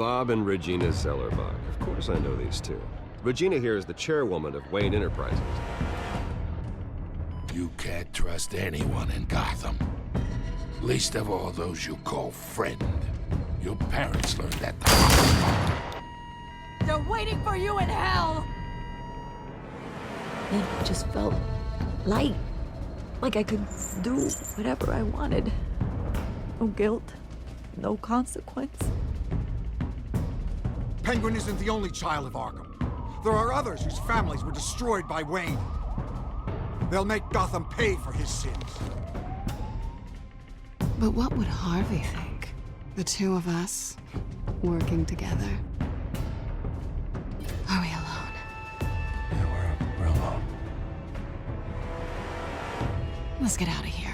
Bob and Regina Zellerbach. Of course I know these two. Regina here is the chairwoman of Wayne Enterprises. You can't trust anyone in Gotham. Least of all those you call friend. Your parents learned that the hard way. They're waiting for you in hell! It just felt light. Like I could do whatever I wanted. No guilt, no consequence. Penguin isn't the only child of Arkham. There are others whose families were destroyed by Wayne. They'll make Gotham pay for his sins. But what would Harvey think? The two of us, working together. Are we alone? Yeah, we're alone. Let's get out of here.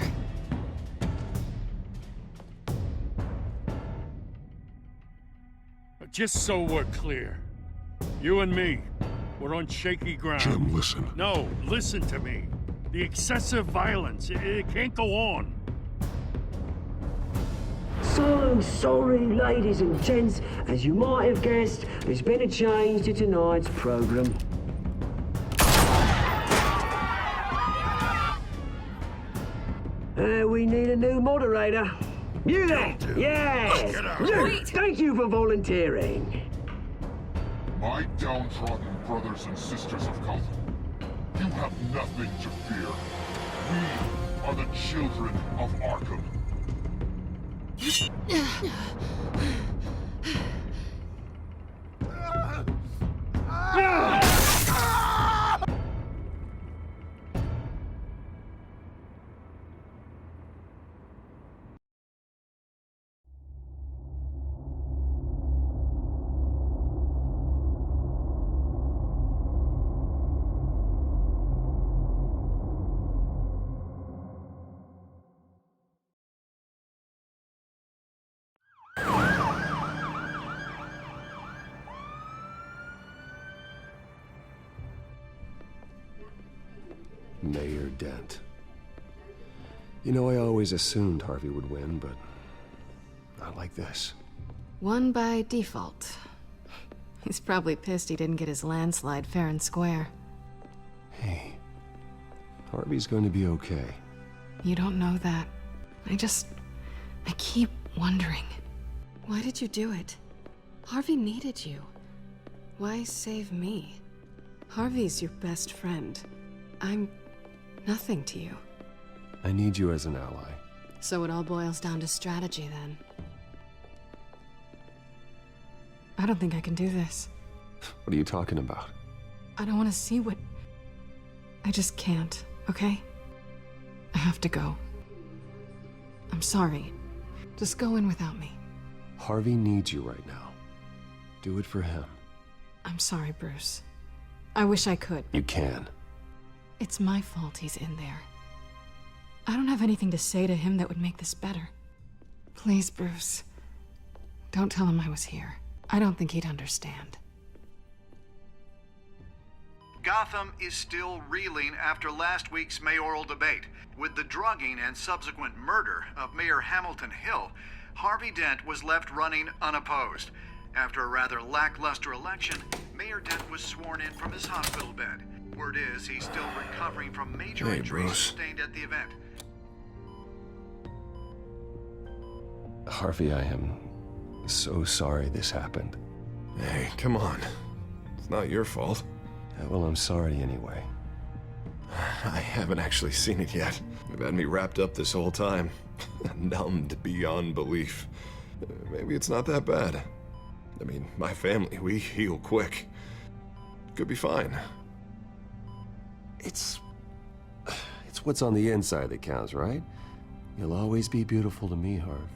Just so we're clear, you and me, we're on shaky ground. Jim, listen. No, listen to me. The excessive violence, it can't go on. So sorry, ladies and gents. As you might have guessed, there's been a change to tonight's program. We need a new moderator. You there? Yes! You! Thank you for volunteering. My downtrodden brothers and sisters of Gotham, you have nothing to fear. We are the children of Arkham. Mayor Dent. You know, I always assumed Harvey would win, but not like this. Won by default. He's probably pissed he didn't get his landslide fair and square. Hey, Harvey's going to be okay. You don't know that. I keep wondering. Why did you do it? Harvey needed you. Why save me? Harvey's your best friend. I'm nothing to you. I need you as an ally. So it all boils down to strategy, then. I don't think I can do this. What are you talking about? I don't want to see what... I just can't, okay? I have to go. I'm sorry. Just go in without me. Harvey needs you right now. Do it for him. I'm sorry, Bruce. I wish I could. You can. It's my fault he's in there. I don't have anything to say to him that would make this better. Please, Bruce. Don't tell him I was here. I don't think he'd understand. Gotham is still reeling after last week's mayoral debate. With the drugging and subsequent murder of Mayor Hamilton Hill, Harvey Dent was left running unopposed. After a rather lackluster election, Mayor Dent was sworn in from his hospital bed. Word is he's still recovering from major injuries sustained at the event. Harvey, I am so sorry this happened. Hey, come on. It's not your fault. Well, I'm sorry anyway. I haven't actually seen it yet. They've had me wrapped up this whole time. Numbed beyond belief. Maybe it's not that bad. I mean, my family, we heal quick. Could be fine. It's what's on the inside that counts, right? You'll always be beautiful to me, Harv.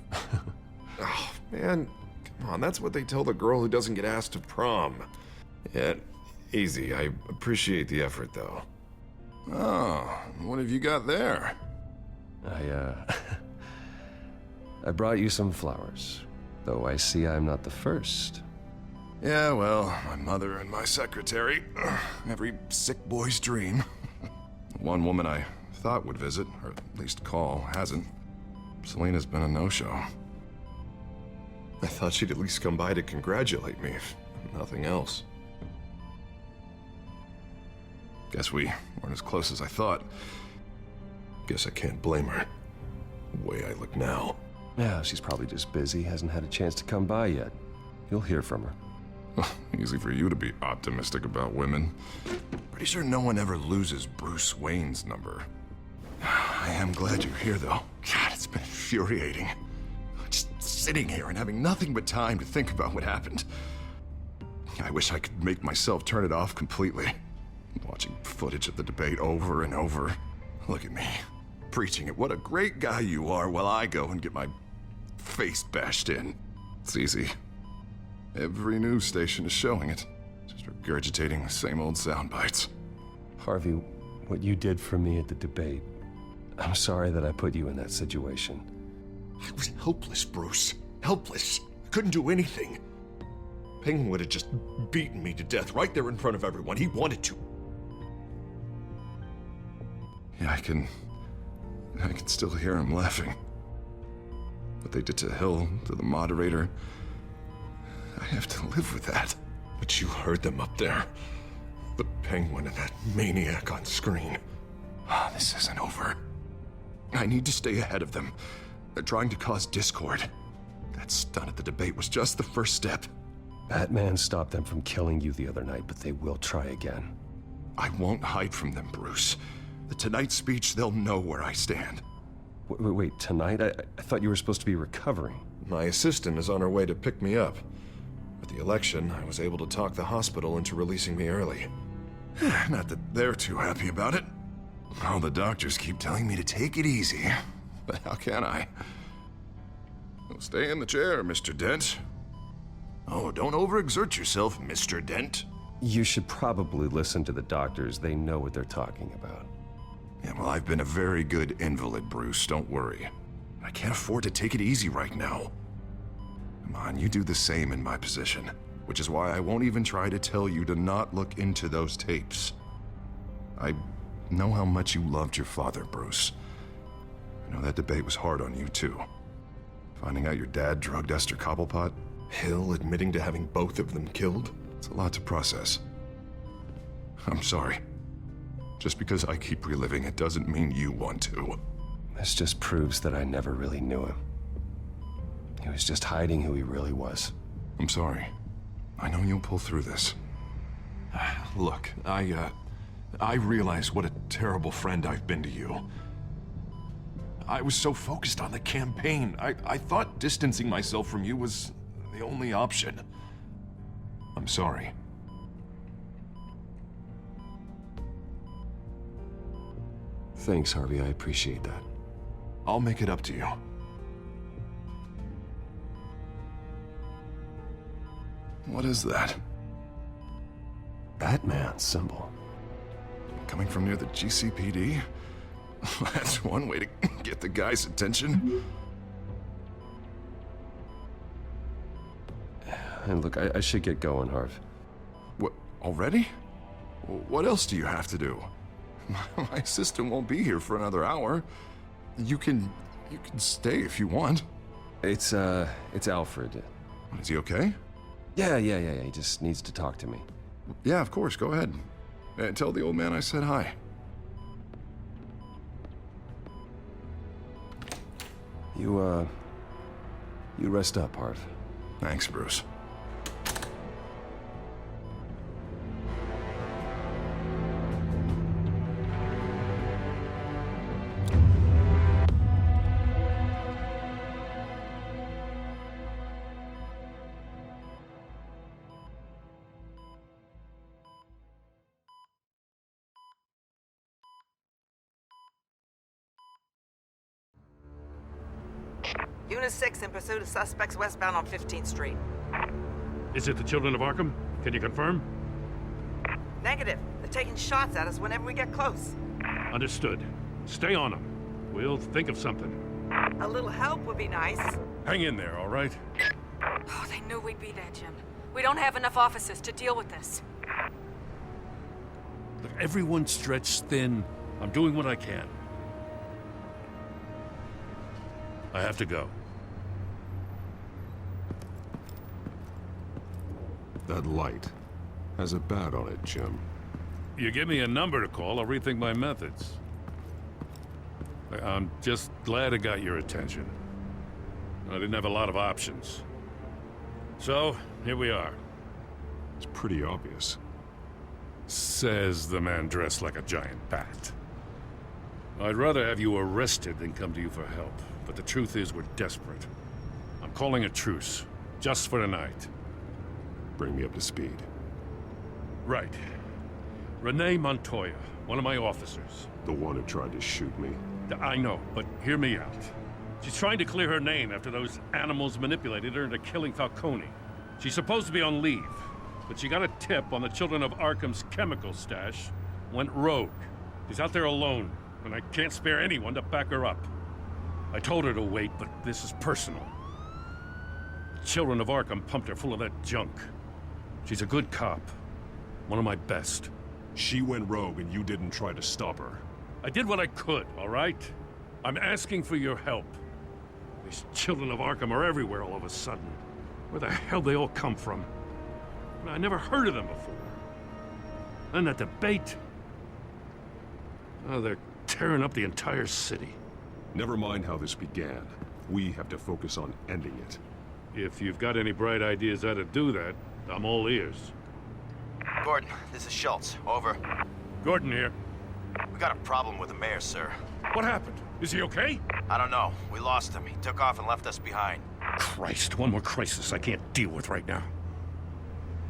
Oh, man. Come on, that's what they tell the girl who doesn't get asked to prom. Yeah, easy. I appreciate the effort, though. Oh, what have you got there? I brought you some flowers. Though I see I'm not the first. Yeah, well, my mother and my secretary. Every sick boy's dream. One woman I thought would visit, or at least call, hasn't. Selena's been a no-show. I thought she'd at least come by to congratulate me, if nothing else. Guess we weren't as close as I thought. Guess I can't blame her. The way I look now. Yeah, she's probably just busy, hasn't had a chance to come by yet. You'll hear from her. Easy for you to be optimistic about women. Pretty sure no one ever loses Bruce Wayne's number. I am glad you're here, though. God, it's been infuriating. Just sitting here and having nothing but time to think about what happened. I wish I could make myself turn it off completely. Watching footage of the debate over and over. Look at me, preaching at what a great guy you are while I go and get my face bashed in. It's easy. Every news station is showing it. Just regurgitating the same old sound bites. Harvey, what you did for me at the debate, I'm sorry that I put you in that situation. I was helpless, Bruce. Helpless. Couldn't do anything. Penguin would have just beaten me to death right there in front of everyone. He wanted to. Yeah, I can still hear him laughing. What they did to Hill, to the moderator, I have to live with that. But you heard them up there. The Penguin and that maniac on screen. This isn't over. I need to stay ahead of them. They're trying to cause discord. That stunt at the debate was just the first step. Batman stopped them from killing you the other night, but they will try again. I won't hide from them, Bruce. The Tonight speech, they'll know where I stand. Wait, tonight? I thought you were supposed to be recovering. My assistant is on her way to pick me up. With the election, I was able to talk the hospital into releasing me early. Not that they're too happy about it. All the doctors keep telling me to take it easy. But how can I? Well, stay in the chair, Mr. Dent. Oh, don't overexert yourself, Mr. Dent. You should probably listen to the doctors. They know what they're talking about. Yeah, well, I've been a very good invalid, Bruce. Don't worry. I can't afford to take it easy right now. Come on, you do the same in my position. Which is why I won't even try to tell you to not look into those tapes. I know how much you loved your father, Bruce. I know that debate was hard on you, too. Finding out your dad drugged Esther Cobblepot, Hill admitting to having both of them killed, it's a lot to process. I'm sorry. Just because I keep reliving it doesn't mean you want to. This just proves that I never really knew him. He was just hiding who he really was. I'm sorry. I know you'll pull through this. Look, I realize what a terrible friend I've been to you. I was so focused on the campaign. I thought distancing myself from you was the only option. I'm sorry. Thanks, Harvey. I appreciate that. I'll make it up to you. What is that? Batman symbol. Coming from near the GCPD? That's one way to get the guy's attention. And look, I should get going, Harv. What, already? What else do you have to do? My assistant won't be here for another hour. You can stay if you want. It's Alfred. Is he okay? Yeah. He just needs to talk to me. Yeah, of course. Go ahead. Tell the old man I said hi. You rest up, Harv. Thanks, Bruce. Unit 6 in pursuit of suspects westbound on 15th Street. Is it the Children of Arkham? Can you confirm? Negative. They're taking shots at us whenever we get close. Understood. Stay on them. We'll think of something. A little help would be nice. Hang in there, all right? Oh, they knew we'd be there, Jim. We don't have enough officers to deal with this. Look, everyone's stretched thin. I'm doing what I can. I have to go. That light has a bat on it, Jim. You give me a number to call, I'll rethink my methods. I'm just glad I got your attention. I didn't have a lot of options. So, here we are. It's pretty obvious. Says the man dressed like a giant bat. I'd rather have you arrested than come to you for help, but the truth is we're desperate. I'm calling a truce, just for tonight. Bring me up to speed. Right. Renee Montoya, one of my officers. The one who tried to shoot me. I know, but hear me out. She's trying to clear her name after those animals manipulated her into killing Falcone. She's supposed to be on leave, but she got a tip on the Children of Arkham's chemical stash, went rogue. She's out there alone, and I can't spare anyone to back her up. I told her to wait, but this is personal. The Children of Arkham pumped her full of that junk. She's a good cop. One of my best. She went rogue and you didn't try to stop her. I did what I could, all right? I'm asking for your help. These Children of Arkham are everywhere all of a sudden. Where the hell they all come from? I never heard of them before. And that debate. Oh, they're tearing up the entire city. Never mind how this began. We have to focus on ending it. If you've got any bright ideas how to do that, I'm all ears. Gordon, this is Schultz. Over. Gordon here. We got a problem with the mayor, sir. What happened? Is he okay? I don't know. We lost him. He took off and left us behind. Christ, one more crisis I can't deal with right now.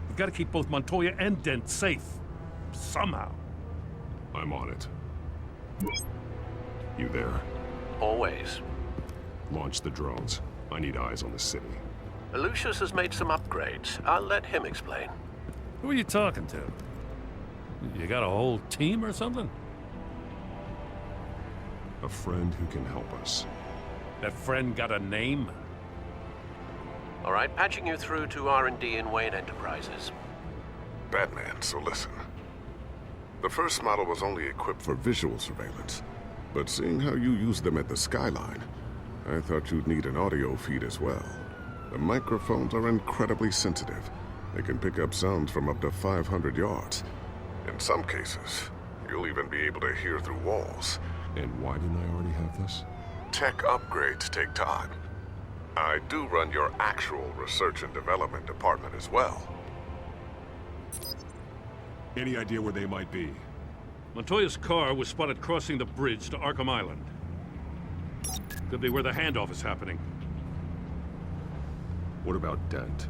We've got to keep both Montoya and Dent safe. Somehow. I'm on it. You there? Always. Launch the drones. I need eyes on the city. Lucius has made some upgrades. I'll let him explain. Who are you talking to? You got a whole team or something? A friend who can help us. That friend got a name? All right, patching you through to R&D in Wayne Enterprises. Batman, so listen. The first model was only equipped for visual surveillance, but seeing how you use them at the Skyline, I thought you'd need an audio feed as well. The microphones are incredibly sensitive. They can pick up sounds from up to 500 yards. In some cases, you'll even be able to hear through walls. And why didn't I already have this? Tech upgrades take time. I do run your actual research and development department as well. Any idea where they might be? Montoya's car was spotted crossing the bridge to Arkham Island. Could be where the handoff is happening. What about Dent?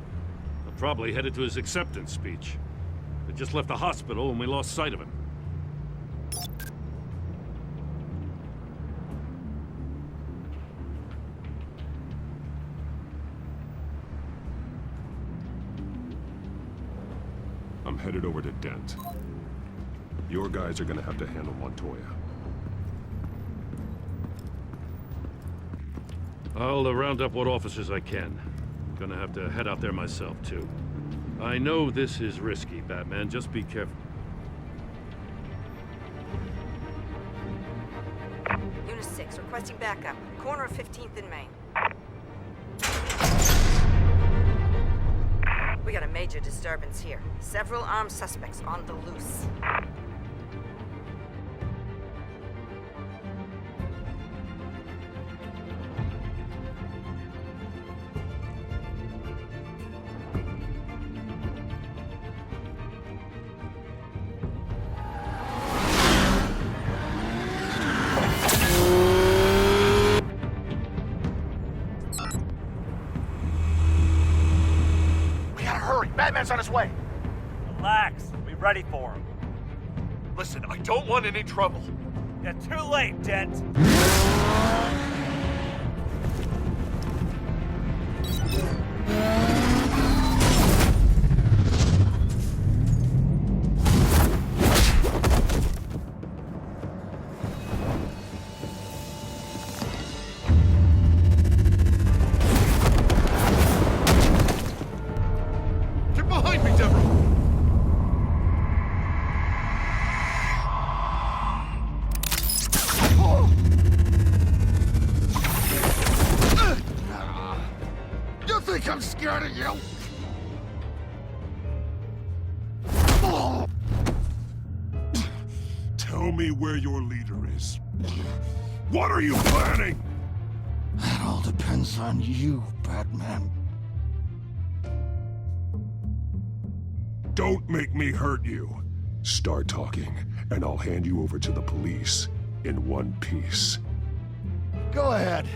They're probably headed to his acceptance speech. They just left the hospital and we lost sight of him. I'm headed over to Dent. Your guys are gonna have to handle Montoya. I'll round up what officers I can. Gonna have to head out there myself, too. I know this is risky, Batman. Just be careful. Unit 6, requesting backup. Corner of 15th and Main. We got a major disturbance here. Several armed suspects on the loose. Batman's on his way. Relax. We're ready for him. Listen, I don't want any trouble. You're too late, Dent. Tell me where your leader is. What are you planning? That all depends on you, Batman. Don't make me hurt you. Start talking, and I'll hand you over to the police in one piece. Go ahead.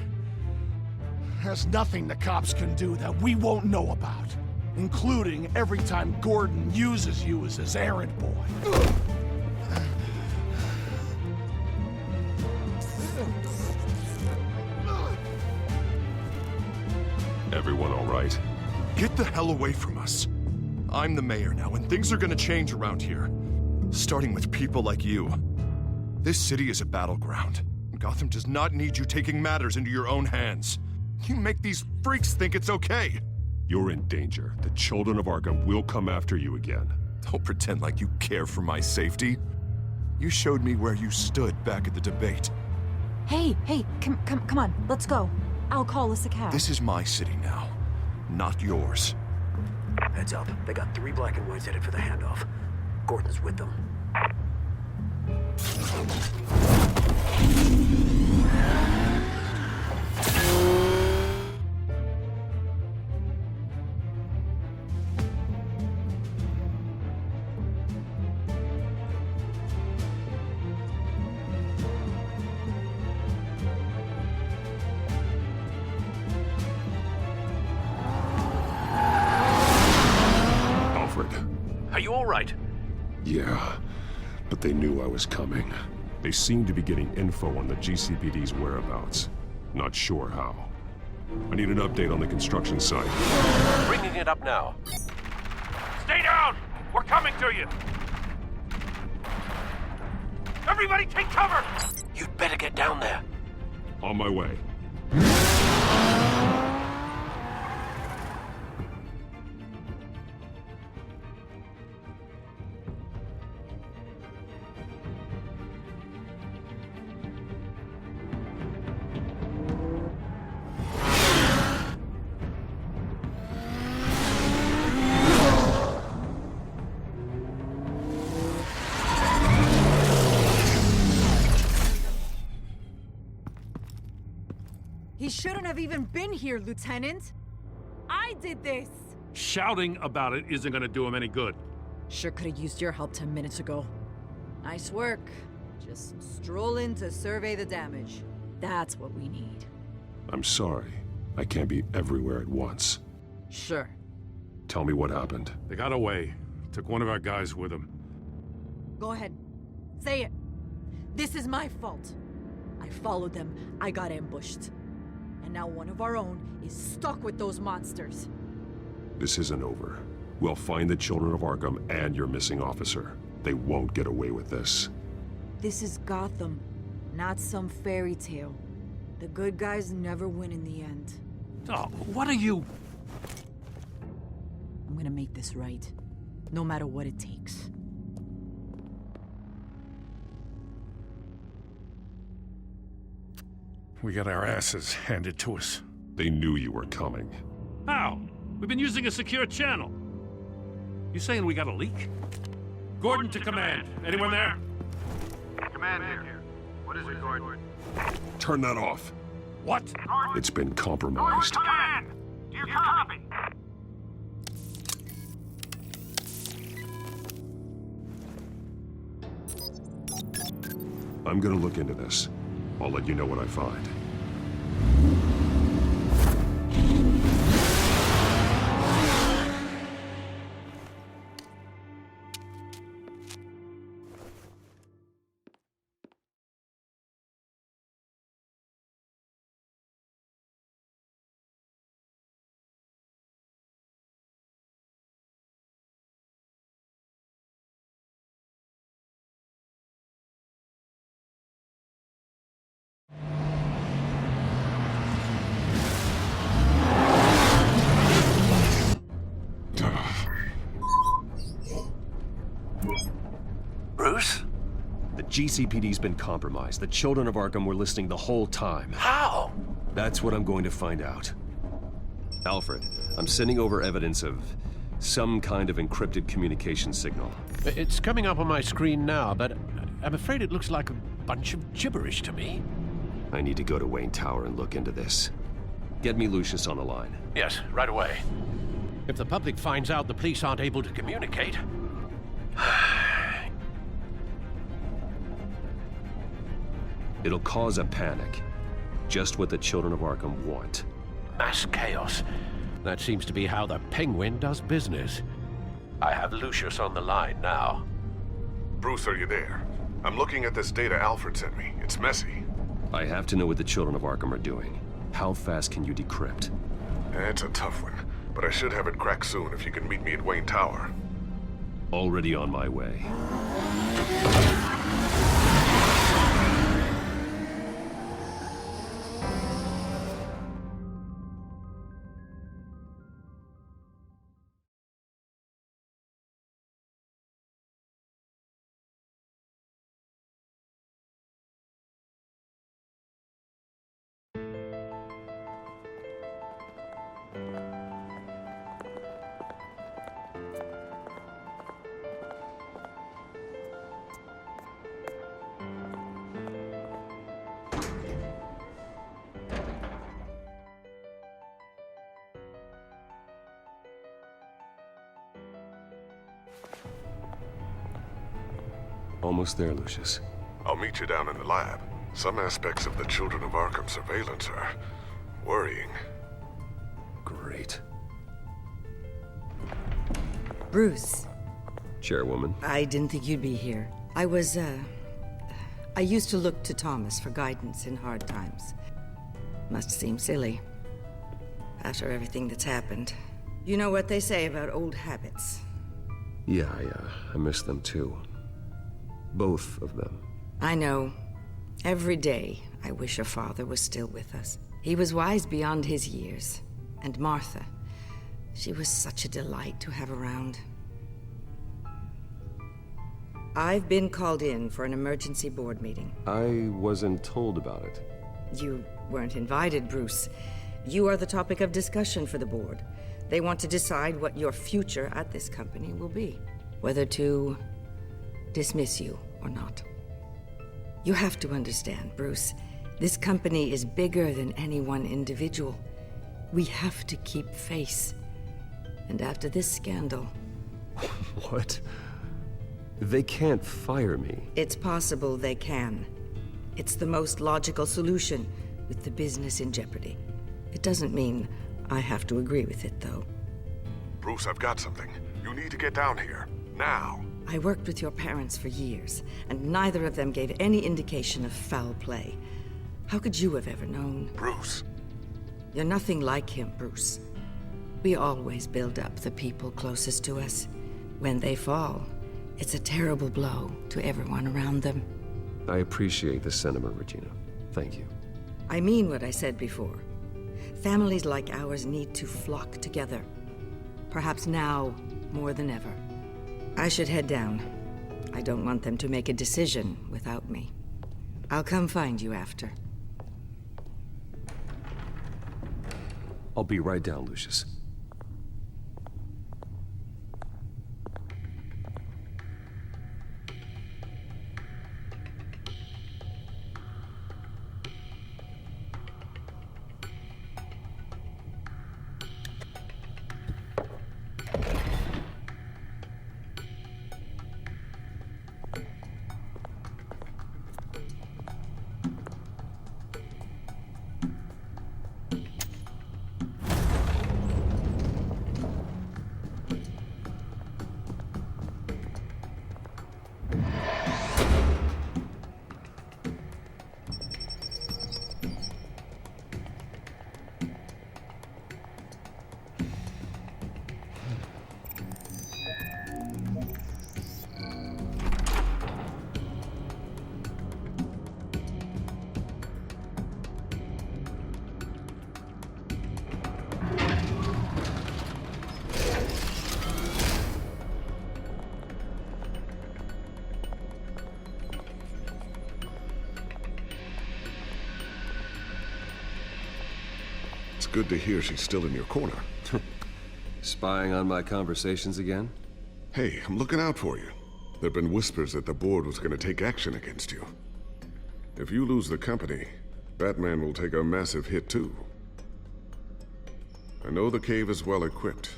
There's nothing the cops can do that we won't know about, including every time Gordon uses you as his errand boy. Everyone all right? Get the hell away from us. I'm the mayor now, and things are gonna change around here. Starting with people like you. This city is a battleground. Gotham does not need you taking matters into your own hands. You make these freaks think it's okay. You're in danger. The children of Arkham will come after you again. Don't pretend like you care for my safety. You showed me where you stood back at the debate. Hey, come on, let's go. I'll call us a cab. This is my city now, not yours. Heads up. They got 3 black and whites headed for the handoff. Gordon's with them. Are you all right? Yeah, but they knew I was coming. They seem to be getting info on the GCPD's whereabouts. Not sure how. I need an update on the construction site. Bringing it up now. Stay down! We're coming to you! Everybody take cover! You'd better get down there. On my way. He shouldn't have even been here, Lieutenant. I did this. Shouting about it isn't gonna do him any good. Sure could have used your help 10 minutes ago. Nice work. Just stroll in to survey the damage. That's what we need. I'm sorry. I can't be everywhere at once. Sure. Tell me what happened. They got away. Took one of our guys with them. Go ahead. Say it. This is my fault. I followed them. I got ambushed. And now one of our own is stuck with those monsters. This isn't over. We'll find the children of Arkham and your missing officer. They won't get away with this. This is Gotham, not some fairy tale. The good guys never win in the end. Oh, what are you? I'm gonna make this right, no matter what it takes. We got our asses handed to us. They knew you were coming. How? We've been using a secure channel. You saying we got a leak? Gordon to command. Anyone there? Command here. What is it, Gordon? Turn that off. What? It's been compromised. Command! Do you copy? I'm gonna look into this. I'll let you know what I find. Bruce? The GCPD's been compromised. The children of Arkham were listening the whole time. How? That's what I'm going to find out. Alfred, I'm sending over evidence of some kind of encrypted communication signal. It's coming up on my screen now, but I'm afraid it looks like a bunch of gibberish to me. I need to go to Wayne Tower and look into this. Get me Lucius on the line. Yes, right away. If the public finds out the police aren't able to communicate... It'll cause a panic. Just what the Children of Arkham want. Mass chaos. That seems to be how the Penguin does business. I have Lucius on the line now. Bruce, are you there? I'm looking at this data Alfred sent me. It's messy. I have to know what the Children of Arkham are doing. How fast can you decrypt? It's a tough one, but I should have it cracked soon if you can meet me at Wayne Tower. Already on my way. Almost there, Lucius. I'll meet you down in the lab. Some aspects of the Children of Arkham surveillance are worrying. Great. Bruce. Chairwoman. I didn't think you'd be here. I used to look to Thomas for guidance in hard times. Must seem silly. After everything that's happened. You know what they say about old habits. Yeah, I miss them too. Both of them. I know. Every day, I wish your father was still with us. He was wise beyond his years. And Martha, she was such a delight to have around. I've been called in for an emergency board meeting. I wasn't told about it. You weren't invited, Bruce. You are the topic of discussion for the board. They want to decide what your future at this company will be. Whether to dismiss you or not. You have to understand, Bruce. This company is bigger than any one individual. We have to keep face. And after this scandal... What? They can't fire me. It's possible they can. It's the most logical solution with the business in jeopardy. It doesn't mean I have to agree with it, though. Bruce, I've got something. You need to get down here. Now. I worked with your parents for years, and neither of them gave any indication of foul play. How could you have ever known? Bruce. You're nothing like him, Bruce. We always build up the people closest to us. When they fall, it's a terrible blow to everyone around them. I appreciate the sentiment, Regina. Thank you. I mean what I said before. Families like ours need to flock together. Perhaps now more than ever. I should head down. I don't want them to make a decision without me. I'll come find you after. I'll be right down, Lucius. It's good to hear she's still in your corner. Spying on my conversations again? Hey, I'm looking out for you. There've been whispers that the board was going to take action against you. If you lose the company, Batman will take a massive hit too. I know the cave is well equipped,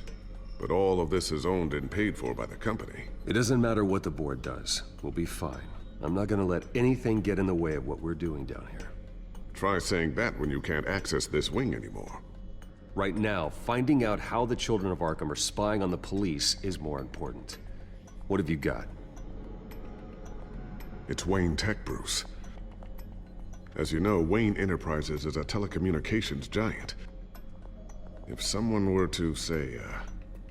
but all of this is owned and paid for by the company. It doesn't matter what the board does. We'll be fine. I'm not gonna let anything get in the way of what we're doing down here. Try saying that when you can't access this wing anymore. Right now, finding out how the Children of Arkham are spying on the police is more important. What have you got? It's Wayne Tech, Bruce. As you know, Wayne Enterprises is a telecommunications giant. If someone were to, say,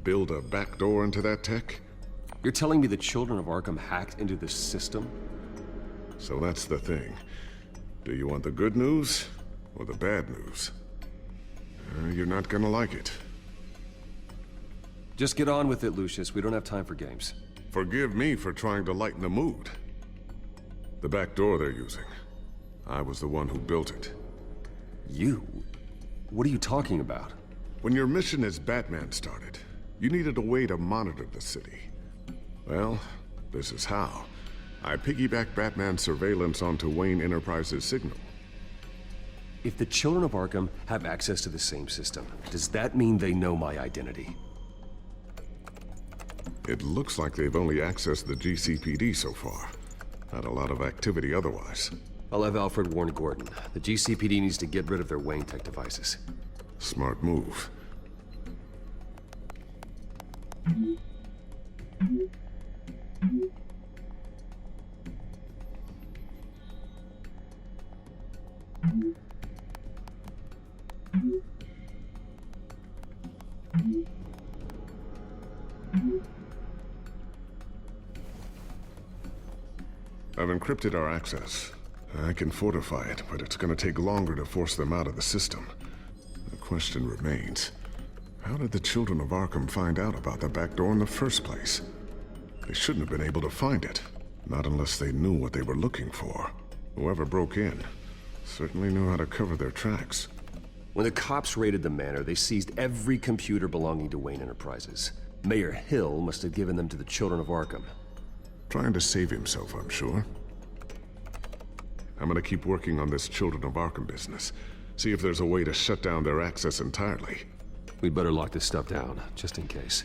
build a backdoor into that tech... You're telling me the Children of Arkham hacked into this system? So that's the thing. Do you want the good news or the bad news? You're not gonna like it. Just get on with it, Lucius. We don't have time for games. Forgive me for trying to lighten the mood. The back door they're using. I was the one who built it. You? What are you talking about? When your mission as Batman started, you needed a way to monitor the city. Well, this is how. I piggybacked Batman's surveillance onto Wayne Enterprises' signal. If the Children of Arkham have access to the same system, does that mean they know my identity? It looks like they've only accessed the GCPD so far. Not a lot of activity otherwise. I'll have Alfred warn Gordon. The GCPD needs to get rid of their Wayne Tech devices. Smart move. I've encrypted our access. I can fortify it, but it's gonna take longer to force them out of the system. The question remains, how did the Children of Arkham find out about the back door in the first place? They shouldn't have been able to find it, not unless they knew what they were looking for. Whoever broke in certainly knew how to cover their tracks. When the cops raided the manor, they seized every computer belonging to Wayne Enterprises. Mayor Hill must have given them to the Children of Arkham. Trying to save himself, I'm sure. I'm gonna keep working on this Children of Arkham business. See if there's a way to shut down their access entirely. We'd better lock this stuff down, just in case.